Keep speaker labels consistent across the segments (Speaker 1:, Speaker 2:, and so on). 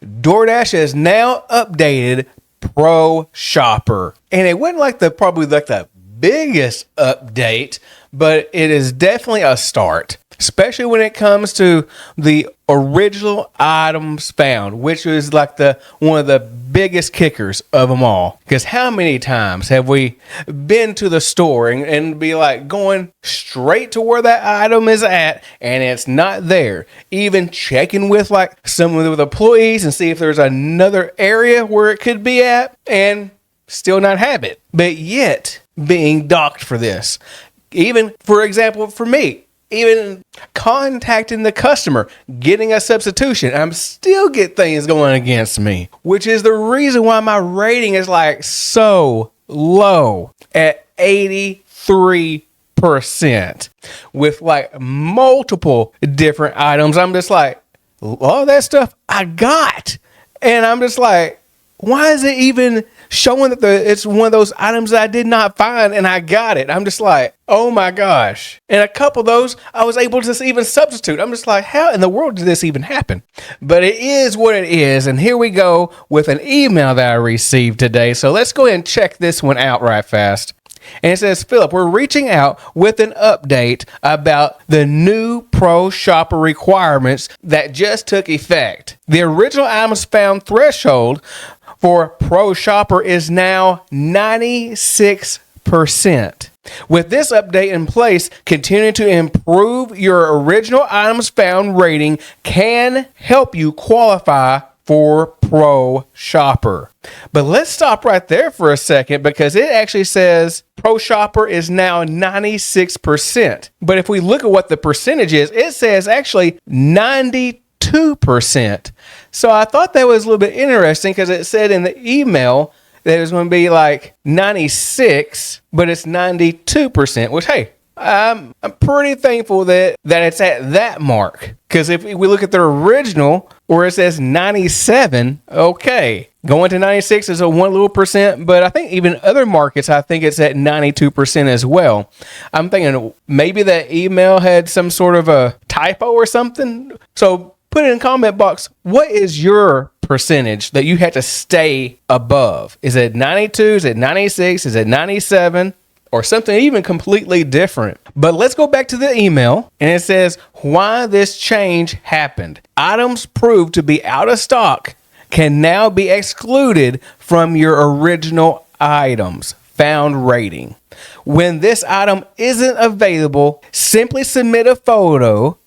Speaker 1: DoorDash has now updated Pro Shopper. And it wasn't probably the biggest update, but it is definitely a start, especially when it comes to the original items found, which is one of the biggest kickers of them all. Because how many times have we been to the store and be going straight to where that item is at and it's not there? Even checking with some of the employees and see if there's another area where it could be at and still not have it. But yet being docked for this. Even, for example, for me, even contacting the customer, getting a substitution, I'm still get things going against me, which is the reason why my rating is so low at 83% with multiple different items. I'm just all that stuff I got. And I'm just why is it even showing that it's one of those items that I did not find and I got it? I'm just oh my gosh. And a couple of those I was able to even substitute. I'm just how in the world did this even happen? But it is what it is. And here we go with an email that I received today. So let's go ahead and check this one out right fast. And it says, Philip, we're reaching out with an update about the new Pro Shopper requirements that just took effect. The original items found threshold for Pro Shopper is now 96%. With this update in place, continuing to improve your original items found rating can help you qualify for Pro Shopper. But let's stop right there for a second, because it actually says Pro Shopper is now 96%. But if we look at what the percentage is, it says actually 92%. So I thought that was a little bit interesting, because it said in the email that it was going to be 96, but it's 92%, which, hey, I'm pretty thankful that it's at that mark. Because if we look at the original where it says 97, okay, going to 96 is a 1 little percent, but I think even other markets, I think it's at 92% as well. I'm thinking maybe that email had some sort of a typo or something. So put it in the comment box. What is your percentage that you had to stay above? Is it 92? Is it 96? Is it 97? Or something even completely different? But let's go back to the email, and it says why this change happened. Items proved to be out of stock can now be excluded from your original items found rating. When this item isn't available, simply submit a photo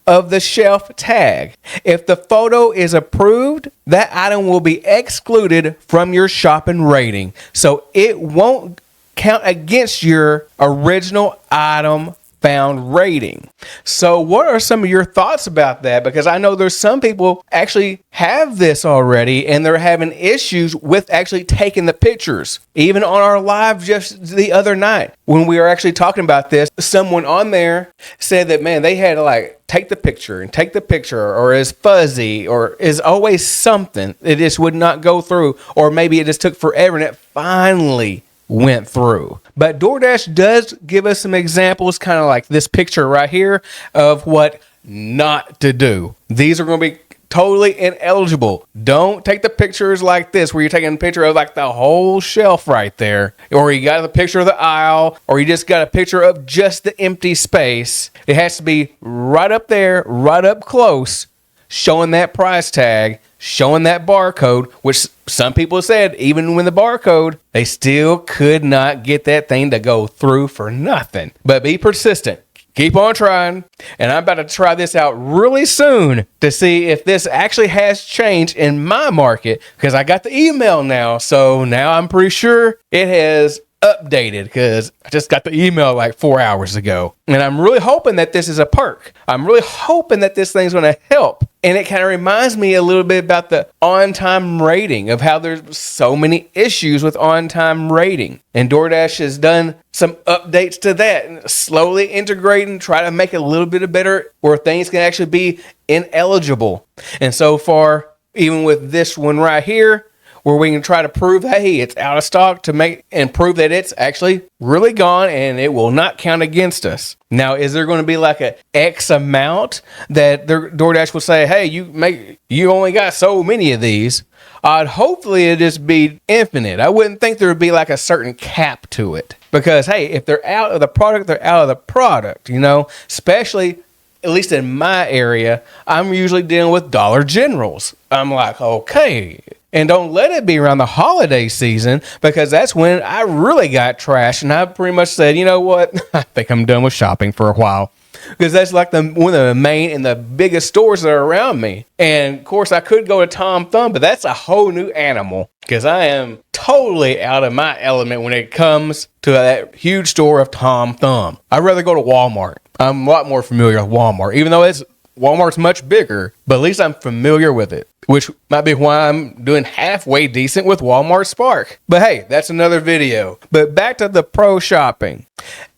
Speaker 1: of the shelf tag. If the photo is approved, that item will be excluded from your shopping rating. So it won't count against your original item found rating. So what are some of your thoughts about that? Because I know there's some people actually have this already and they're having issues with actually taking the pictures. Even on our live just the other night when we were actually talking about this, someone on there said that, man, they had to take the picture or is fuzzy or is always something. It just would not go through, or maybe it just took forever and it finally went through. But DoorDash does give us some examples, kind of like this picture right here, of what not to do. These are going to be totally ineligible. Don't take the pictures like this, where you're taking a picture of the whole shelf right there, or you got a picture of the aisle, or you just got a picture of just the empty space. It has to be right up there, right up close, showing that price tag, showing that barcode, which some people said even when the barcode, they still could not get that thing to go through for nothing. But be persistent. Keep on trying. And I'm about to try this out really soon to see if this actually has changed in my market, because I got the email now. So now I'm pretty sure it has updated, because I just got the email 4 hours ago. And I'm really hoping that this is a perk. I'm really hoping that this thing's going to help. And it kind of reminds me a little bit about the on-time rating, of how there's so many issues with on-time rating. And DoorDash has done some updates to that and slowly integrating, try to make it a little bit better where things can actually be ineligible. And so far, even with this one right here, where we can try to prove, hey, it's out of stock to make and prove that it's actually really gone and it will not count against us. Now, is there going to be like a X amount that DoorDash will say, hey, you only got so many of these? Hopefully it just be infinite. I wouldn't think there would be like a certain cap to it, because hey, if they're out of the product, they're out of the product, especially at least in my area, I'm usually dealing with Dollar Generals. I'm like, okay. And don't let it be around the holiday season, because that's when I really got trashed. And I pretty much said, you know what? I think I'm done with shopping for a while. Because that's like one of the main and the biggest stores that are around me. And of course, I could go to Tom Thumb, but that's a whole new animal, because I am totally out of my element when it comes to that huge store of Tom Thumb. I'd rather go to Walmart. I'm a lot more familiar with Walmart, even though Walmart's much bigger, but at least I'm familiar with it, which might be why I'm doing halfway decent with Walmart Spark. But hey, that's another video. But back to the pro shopping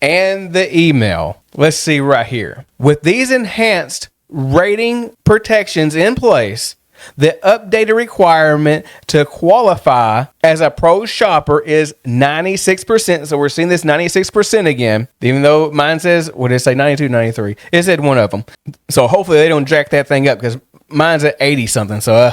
Speaker 1: and the email. Let's see right here. With these enhanced rating protections in place, the updated requirement to qualify as a pro shopper is 96%. So we're seeing this 96% again, even though mine says, what did it say, 92, 93? It said one of them. So hopefully they don't jack that thing up, because mine's at 80 something. So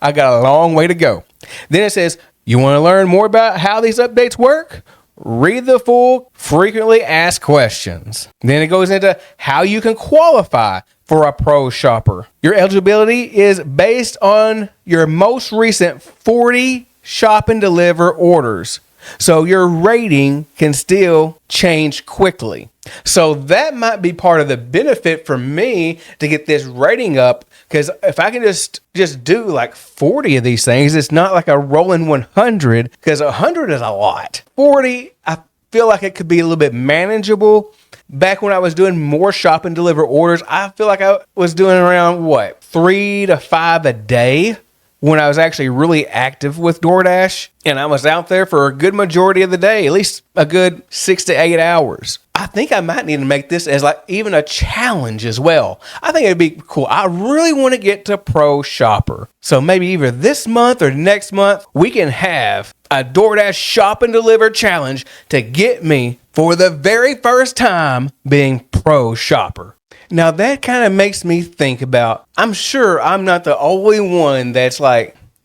Speaker 1: I got a long way to go. Then it says, you want to learn more about how these updates work? Read the full frequently asked questions. Then it goes into how you can qualify for a pro shopper. Your eligibility is based on your most recent 40 shop and deliver orders. So your rating can still change quickly. So that might be part of the benefit for me to get this rating up, because if I can just do like 40 of these things, it's not like a rolling 100, because 100 is a lot. 40, I feel like it could be a little bit manageable. Back when I was doing more shop and deliver orders, I feel like I was doing around 3 to 5 a day when I was actually really active with DoorDash, and I was out there for a good majority of the day, at least a good 6 to 8 hours. I think I might need to make this as like even a challenge as well. I think it'd be cool. I really want to get to pro shopper. So maybe either this month or next month, we can have a DoorDash shop and deliver challenge to get me for the very first time being pro shopper. Now that kind of makes me think about, I'm sure I'm not the only one that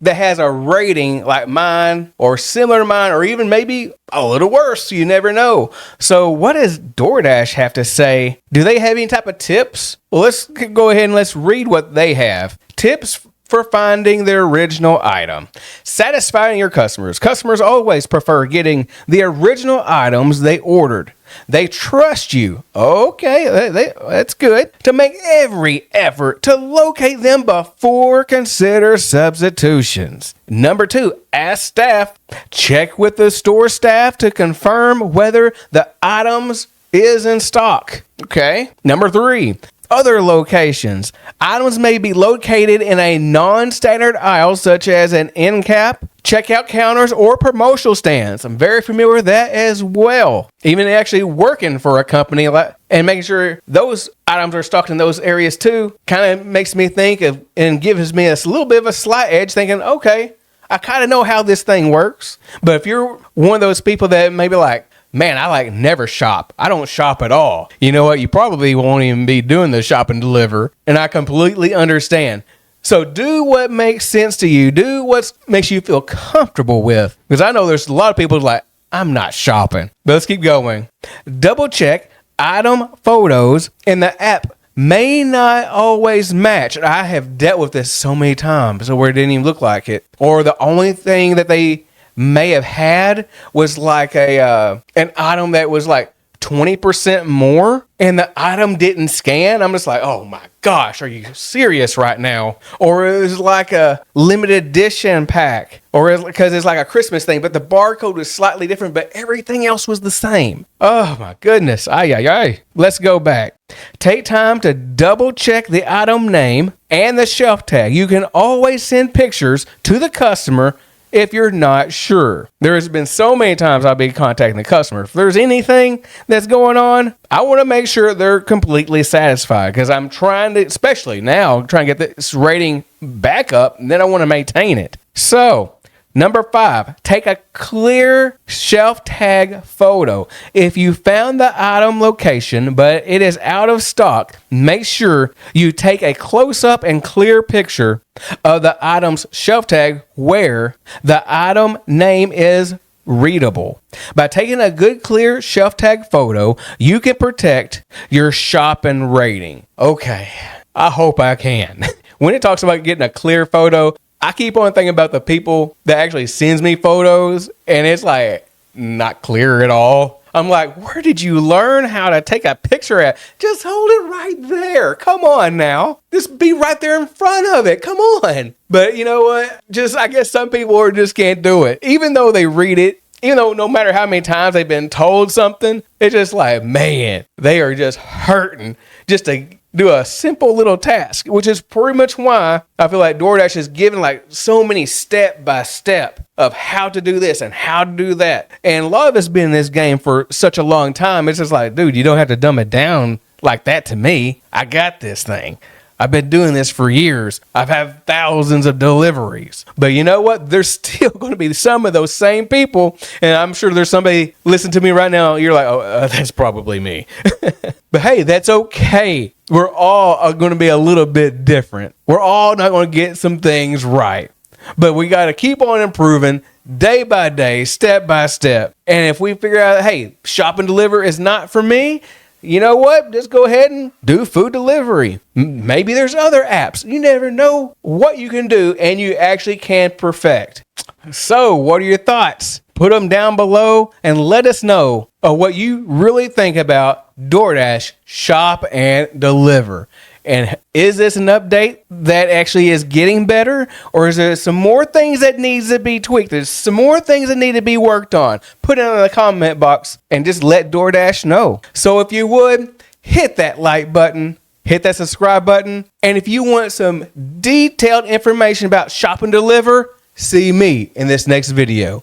Speaker 1: has a rating like mine or similar to mine, or even maybe a little worse. You never know. So what does DoorDash have to say? Do they have any type of tips? Well, let's go ahead and let's read what they have. Tips for finding their original item. Satisfying your customers. Customers always prefer getting the original items they ordered. They trust you. Okay, that's good. To make every effort to locate them before consider substitutions. Number 2, ask staff. Check with the store staff to confirm whether the items is in stock. Okay. Number 3, other locations. Items may be located in a non-standard aisle, such as an end cap, checkout counters, or promotional stands. I'm very familiar with that as well. Even actually working for a company and making sure those items are stocked in those areas too kind of makes me think of and gives me a little bit of a slight edge, thinking, okay, I kind of know how this thing works. But if you're one of those people that maybe like, man, I never shop. I don't shop at all. You know what? You probably won't even be doing the shop and deliver. And I completely understand. So do what makes sense to you. Do what makes you feel comfortable with. Because I know there's a lot of people like, I'm not shopping. But let's keep going. Double check item photos in the app may not always match. I have dealt with this so many times where it didn't even look like it. Or the only thing that they may have had was like an item that was like 20% more, and the item didn't scan. I'm just like, oh my gosh, are you serious right now? Or it was like a limited edition pack, or because it's like a Christmas thing, but the barcode was slightly different, but everything else was the same. Oh my goodness. Let's go back. Take time to double check the item name and the shelf tag. You can always send pictures to the customer if you're not sure. There has been so many times I'll be contacting the customer. If there's anything that's going on, I want to make sure they're completely satisfied, because I'm trying to, especially now, trying to get this rating back up, and then I want to maintain it. So Number 5, take a clear shelf tag photo. If you found the item location, but it is out of stock, make sure you take a close-up and clear picture of the item's shelf tag where the item name is readable. By taking a good clear shelf tag photo, you can protect your shopping rating. Okay, I hope I can. When it talks about getting a clear photo, I keep on thinking about the people that actually sends me photos and it's like not clear at all. I'm like, where did you learn how to take a picture at? Just hold it right there. Come on now. Just be right there in front of it. Come on. But you know what? I guess some people just can't do it. Even though they read it, even though no matter how many times they've been told something, it's just like, man, they are just hurting just to do a simple little task, which is pretty much why I feel like DoorDash is giving like so many step by step of how to do this and how to do that. And a lot of us been in this game for such a long time. It's just like, dude, you don't have to dumb it down like that to me. I got this thing. I've been doing this for years. I've had thousands of deliveries. But you know what? There's still going to be some of those same people. And I'm sure there's somebody listening to me right now. You're like, oh, that's probably me. But hey, that's okay. We're all going to be a little bit different. We're all not going to get some things right. But we got to keep on improving day by day, step by step. And if we figure out, hey, shop and deliver is not for me, you know what? Just go ahead and do food delivery. Maybe there's other apps. You never know what you can do and you actually can perfect. So what are your thoughts? Put them down below and let us know what you really think about DoorDash Shop and Deliver. And is this an update that actually is getting better? Or is there some more things that needs to be tweaked? There's some more things that need to be worked on. Put it in the comment box and just let DoorDash know. So if you would, hit that like button, hit that subscribe button. And if you want some detailed information about Shop and Deliver, see me in this next video.